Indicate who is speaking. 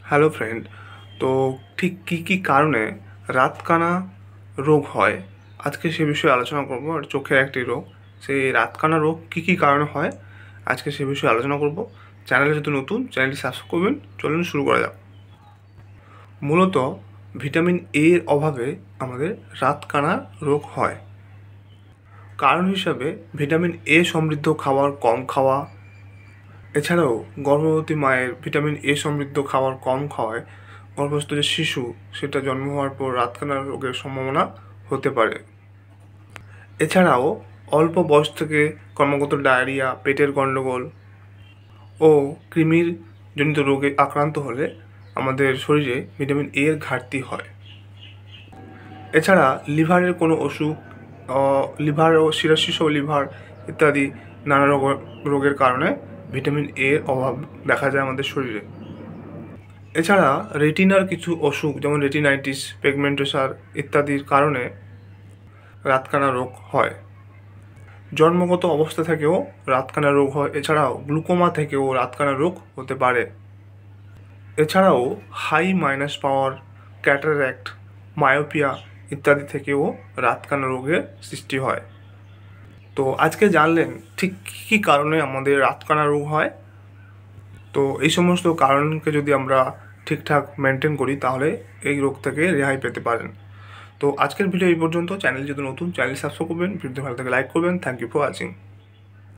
Speaker 1: Hello friend. তো ঠিক কী কী কারণে রাতকানা রোগ হয়, আজকে সে বিষয়ে আলোচনা করব। আর চোখের একটি রোগ, সেই রাতকানা রোগ কী কী কারণে হয়, আজকে সে বিষয়ে আলোচনা করব। চ্যানেলে যদি নতুন, চ্যানেলটি সাবস্ক্রাইব করবেন। চলুন শুরু করা যাক। মূলত ভিটামিন এর অভাবে আমাদের রাতকানা রোগ হয়। কারণ হিসাবে ভিটামিন এ সমৃদ্ধ খাবার কম খাওয়া, এছাড়াও গর্ভবতী মায়ের ভিটামিন এ সমৃদ্ধ খাবার কম খাওয়ায় গর্ভস্থ যে শিশু, সেটা জন্ম হওয়ার পর রাতকানা রোগের সম্ভাবনা হতে পারে। এছাড়াও অল্প বয়স থেকে ক্রমাগত ডায়রিয়া, পেটের গণ্ডগোল ও কৃমির জনিত রোগে আক্রান্ত হলে আমাদের শরীরে ভিটামিন এর ঘাটতি হয়। এছাড়া লিভারের কোনো অসুখ, লিভার ও সিরোসিস ও লিভার ইত্যাদি নানা রোগের কারণে ভিটামিন এর অভাব দেখা যায় আমাদের শরীরে। এছাড়া রেটিনার কিছু অসুখ যেমন রেটিনাইটিস, পিগমেন্টেশন ইত্যাদির কারণে রাতকানা রোগ হয়। জন্মগত অবস্থা থেকেও রাতকানা রোগ হয়। এছাড়াও গ্লুকোমা থেকেও রাতকানা রোগ হতে পারে। এছাড়াও high minus power, cataract, myopia ইত্যাদি থেকেও রাতকানা রোগের সৃষ্টি হয়। তো আজকে জানলেন ঠিক কী কী কারণে আমাদের রাতকানা রোগ হয়। তো এই সমস্ত কারণকে যদি আমরা ঠিকঠাক মেনটেন করি তাহলে এই রোগ থেকে রেহাই পেতে পারেন। তো আজকের ভিডিও এই পর্যন্ত। চ্যানেল যদি নতুন, চ্যানেল সাবস্ক্রাইব করবেন। ভিডিও ভালো থেকে লাইক করবেন। Thank you for watching.